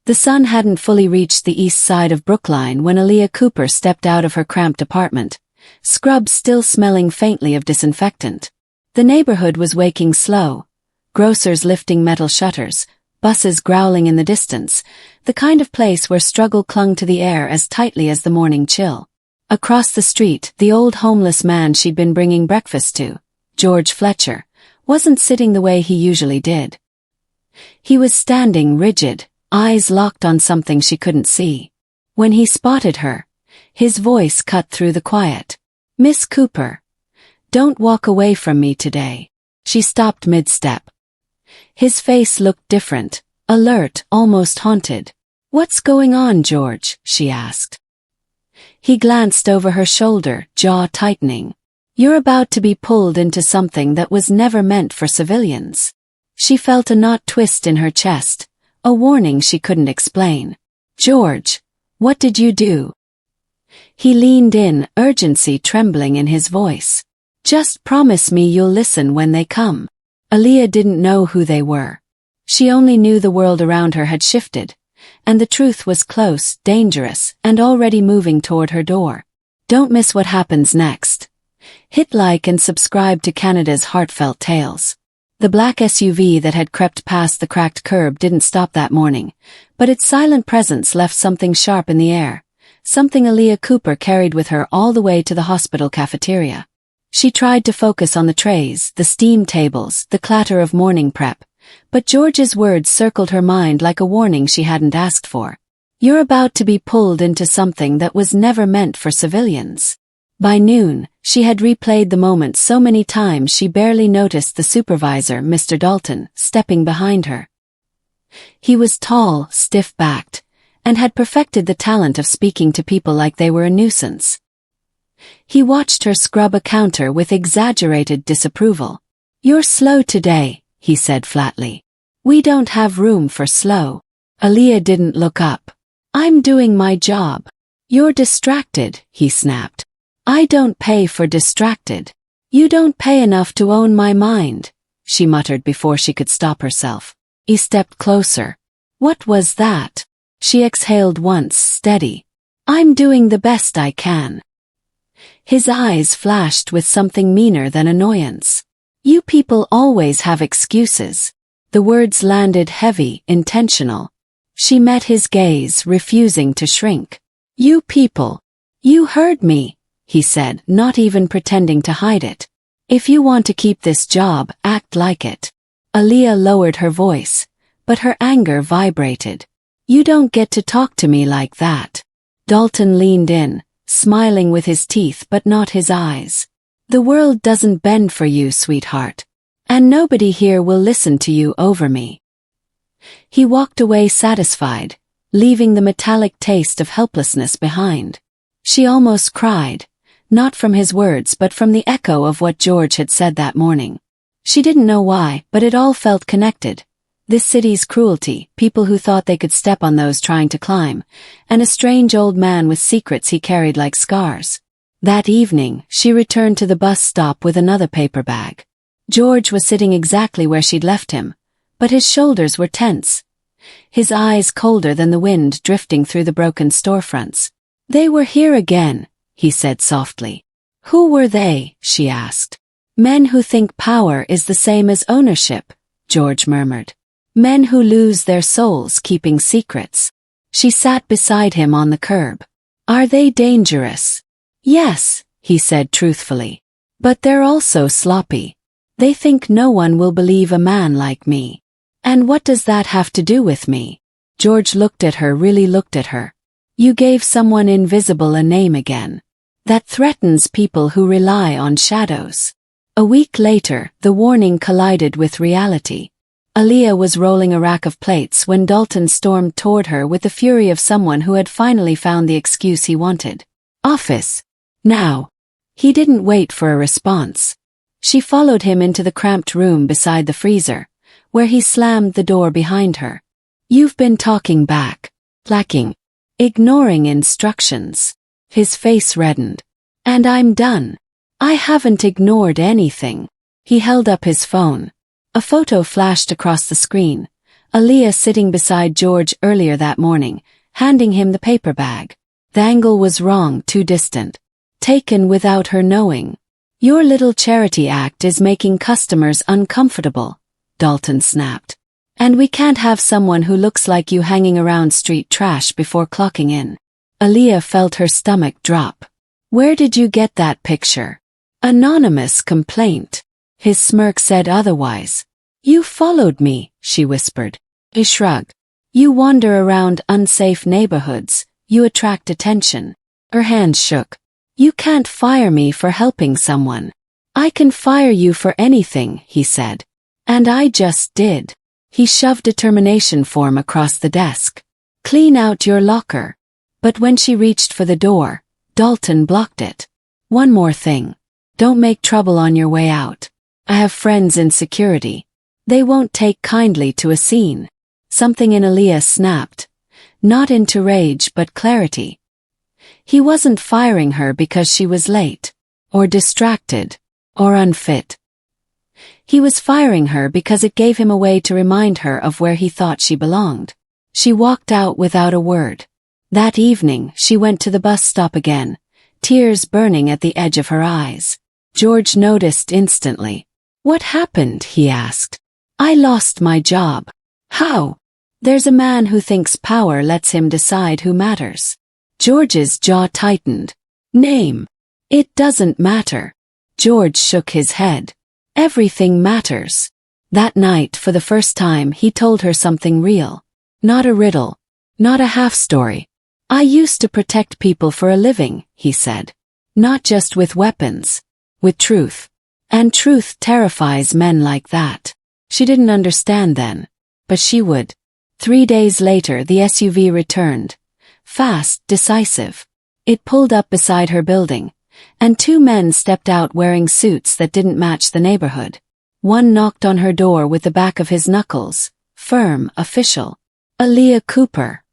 The sun hadn't fully reached the east side of Brookline when Aaliyah Cooper stepped out of her cramped apartment, scrubs still smelling faintly of disinfectant. The neighborhood was waking slow, grocers lifting metal shutters, buses growling in the distance, the kind of place where struggle clung to the air as tightly as the morning chill. Across the street, the old homeless man she'd been bringing breakfast to, George Fletcher, wasn't sitting the way he usually did. He was standing rigid, eyes locked on something she couldn't see. When he spotted her, his voice cut through the quiet. "Miss Cooper, don't walk away from me today." She stopped mid-step. His face looked different, alert, almost haunted. "What's going on, George?" she asked. He glanced over her shoulder, jaw tightening. "You're about to be pulled into something that was never meant for civilians." She felt a knot twist in her chest, a warning she couldn't explain. "George, what did you do?" He leaned in, urgency trembling in his voice. "Just promise me you'll listen when they come." Aaliyah didn't know who they were. She only knew the world around her had shifted, and the truth was close, dangerous, and already moving toward her door. Don't miss what happens next. Hit like and subscribe to Canada's Heartfelt Tales. The black SUV that had crept past the cracked curb didn't stop that morning, but its silent presence left something sharp in the air, something Aaliyah Cooper carried with her all the way to the hospital cafeteria. She tried to focus on the trays, the steam tables, the clatter of morning prep, but George's words circled her mind like a warning she hadn't asked for. "You're about to be pulled into something that was never meant for civilians." By noon, she had replayed the moment so many times she barely noticed the supervisor, Mr. Dalton, stepping behind her. He was tall, stiff-backed, and had perfected the talent of speaking to people like they were a nuisance. He watched her scrub a counter with exaggerated disapproval. "You're slow today," he said flatly. "We don't have room for slow." Aaliyah didn't look up. "I'm doing my job." "You're distracted," he snapped. "I don't pay for distracted." "You don't pay enough to own my mind," she muttered before she could stop herself. He stepped closer. "What was that?" She exhaled once, steady. "I'm doing the best I can." His eyes flashed with something meaner than annoyance. "You people always have excuses." The words landed heavy, intentional. She met his gaze, refusing to shrink. "You people. You heard me," he said, not even pretending to hide it. "If you want to keep this job, act like it." Aaliyah lowered her voice, but her anger vibrated. "You don't get to talk to me like that." Dalton leaned in, smiling with his teeth but not his eyes. "The world doesn't bend for you, sweetheart. And nobody here will listen to you over me." He walked away satisfied, leaving the metallic taste of helplessness behind. She almost cried, not from his words but from the echo of what George had said that morning. She didn't know why, but it all felt connected. This city's cruelty, people who thought they could step on those trying to climb, and a strange old man with secrets he carried like scars. That evening, she returned to the bus stop with another paper bag. George was sitting exactly where she'd left him, but his shoulders were tense, his eyes colder than the wind drifting through the broken storefronts. "They were here again," he said softly. "Who were they?" she asked. "Men who think power is the same as ownership," George murmured. "Men who lose their souls keeping secrets." She sat beside him on the curb. "Are they dangerous?" "Yes," he said truthfully. "But they're also sloppy. They think no one will believe a man like me." "And what does that have to do with me?" George looked at her, really looked at her. "You gave someone invisible a name again. That threatens people who rely on shadows." A week later, the warning collided with reality. Aaliyah was rolling a rack of plates when Dalton stormed toward her with the fury of someone who had finally found the excuse he wanted. "Office. Now." He didn't wait for a response. She followed him into the cramped room beside the freezer, where he slammed the door behind her. "You've been talking back. Lacking. Ignoring instructions." His face reddened. "And I'm done." "I haven't ignored anything." He held up his phone. A photo flashed across the screen, Aaliyah sitting beside George earlier that morning, handing him the paper bag. The angle was wrong, too distant. Taken without her knowing. Your little charity act is making customers uncomfortable, Dalton snapped. And we can't have someone who looks like you hanging around street trash before clocking in. Aaliyah felt her stomach drop. Where did you get that picture? Anonymous complaint. His smirk said otherwise. You followed me, she whispered. He shrugged. You wander around unsafe neighborhoods, you attract attention. Her hands shook. You can't fire me for helping someone. I can fire you for anything, he said. And I just did. He shoved a termination form across the desk. Clean out your locker. But when she reached for the door, Dalton blocked it. One more thing. Don't make trouble on your way out. I have friends in security. They won't take kindly to a scene. Something in Aaliyah snapped. Not into rage but clarity. He wasn't firing her because she was late, or distracted, or unfit. He was firing her because it gave him a way to remind her of where he thought she belonged. She walked out without a word. That evening, she went to the bus stop again, tears burning at the edge of her eyes. George noticed instantly. What happened? He asked. I lost my job. How? There's a man who thinks power lets him decide who matters. George's jaw tightened. Name. It doesn't matter. George shook his head. Everything matters. That night, for the first time, he told her something real. Not a riddle. Not a half-story. I used to protect people for a living, he said. Not just with weapons. With truth. And truth terrifies men like that. She didn't understand then. But she would. 3 days later, the SUV returned. Fast, decisive. It pulled up beside her building, and 2 men stepped out wearing suits that didn't match the neighborhood. One knocked on her door with the back of his knuckles, firm, official. Aaliyah Cooper?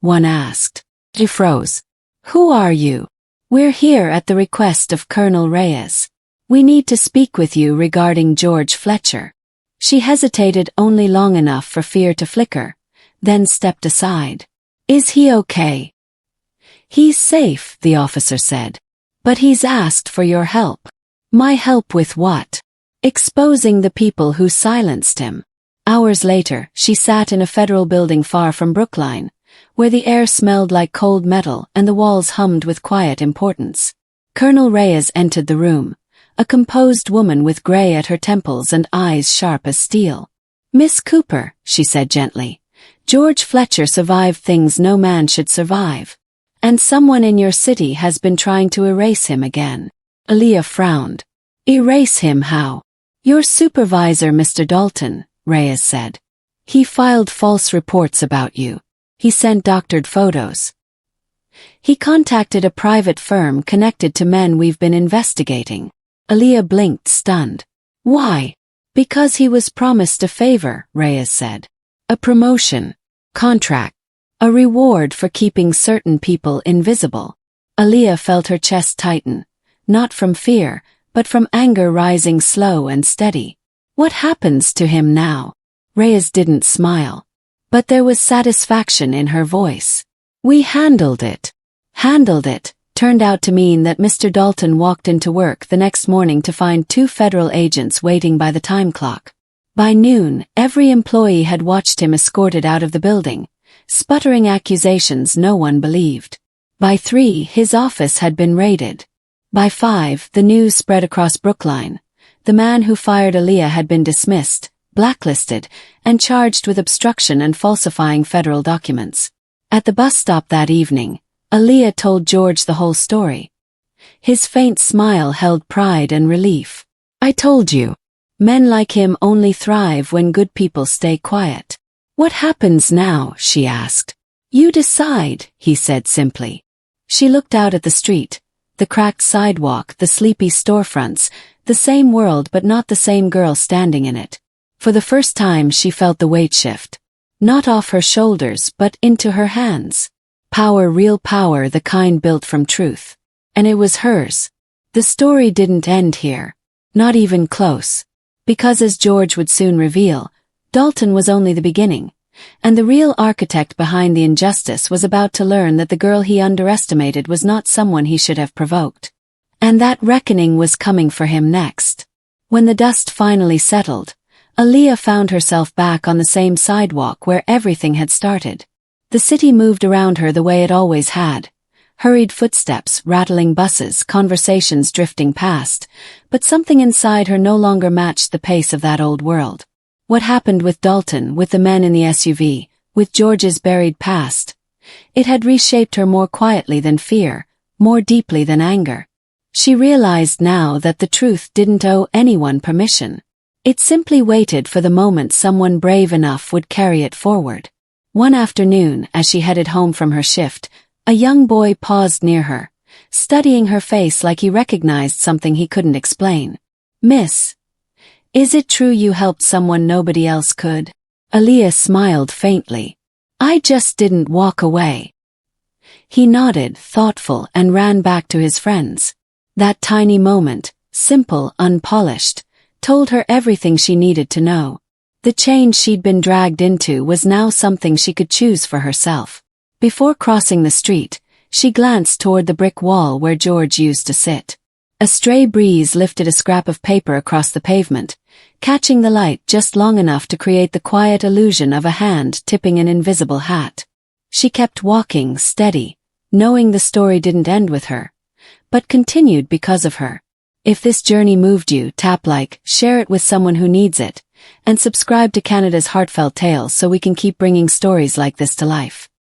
One asked. She froze. Who are you? We're here at the request of Colonel Reyes. We need to speak with you regarding George Fletcher. She hesitated only long enough for fear to flicker, then stepped aside. Is he okay? He's safe, the officer said. But he's asked for your help. My help with what? Exposing the people who silenced him. Hours later, she sat in a federal building far from Brookline, where the air smelled like cold metal and the walls hummed with quiet importance. Colonel Reyes entered the room, a composed woman with gray at her temples and eyes sharp as steel. Miss Cooper, she said gently. George Fletcher survived things no man should survive. And someone in your city has been trying to erase him again. Aaliyah frowned. Erase him how? Your supervisor, Mr. Dalton, Reyes said. He filed false reports about you. He sent doctored photos. He contacted a private firm connected to men we've been investigating. Aaliyah blinked, stunned. Why? Because he was promised a favor, Reyes said. A promotion. Contract. A reward for keeping certain people invisible. Aaliyah felt her chest tighten, not from fear, but from anger rising slow and steady. What happens to him now? Reyes didn't smile. But there was satisfaction in her voice. We handled it. Handled it turned out to mean that Mr. Dalton walked into work the next morning to find 2 federal agents waiting by the time clock. By noon, every employee had watched him escorted out of the building, sputtering accusations no one believed. By 3, his office had been raided. By 5, the news spread across Brookline. The man who fired Aaliyah had been dismissed, blacklisted, and charged with obstruction and falsifying federal documents. At the bus stop that evening, Aaliyah told George the whole story. His faint smile held pride and relief. I told you. Men like him only thrive when good people stay quiet. What happens now? She asked. You decide, he said simply. She looked out at the street, the cracked sidewalk, the sleepy storefronts, the same world but not the same girl standing in it. For the first time she felt the weight shift. Not off her shoulders but into her hands. Power, real power, the kind built from truth. And it was hers. The story didn't end here. Not even close. Because as George would soon reveal, Dalton was only the beginning. and the real architect behind the injustice was about to learn that the girl he underestimated was not someone he should have provoked. And that reckoning was coming for him next. When the dust finally settled, Aaliyah found herself back on the same sidewalk where everything had started. The city moved around her the way it always had. Hurried footsteps, rattling buses, conversations drifting past, but something inside her no longer matched the pace of that old world. What happened with Dalton, with the men in the SUV, with George's buried past? It had reshaped her more quietly than fear, more deeply than anger. She realized now that the truth didn't owe anyone permission. It simply waited for the moment someone brave enough would carry it forward. One afternoon, as she headed home from her shift, a young boy paused near her, studying her face like he recognized something he couldn't explain. "Miss, is it true you helped someone nobody else could?" Aaliyah smiled faintly. "I just didn't walk away." He nodded, thoughtful, and ran back to his friends. That tiny moment, simple, unpolished, told her everything she needed to know. The change she'd been dragged into was now something she could choose for herself. Before crossing the street, she glanced toward the brick wall where George used to sit. A stray breeze lifted a scrap of paper across the pavement, catching the light just long enough to create the quiet illusion of a hand tipping an invisible hat. She kept walking, steady, knowing the story didn't end with her, but continued because of her. If this journey moved you, tap like, share it with someone who needs it, and subscribe to Canada's Heartfelt Tales so we can keep bringing stories like this to life.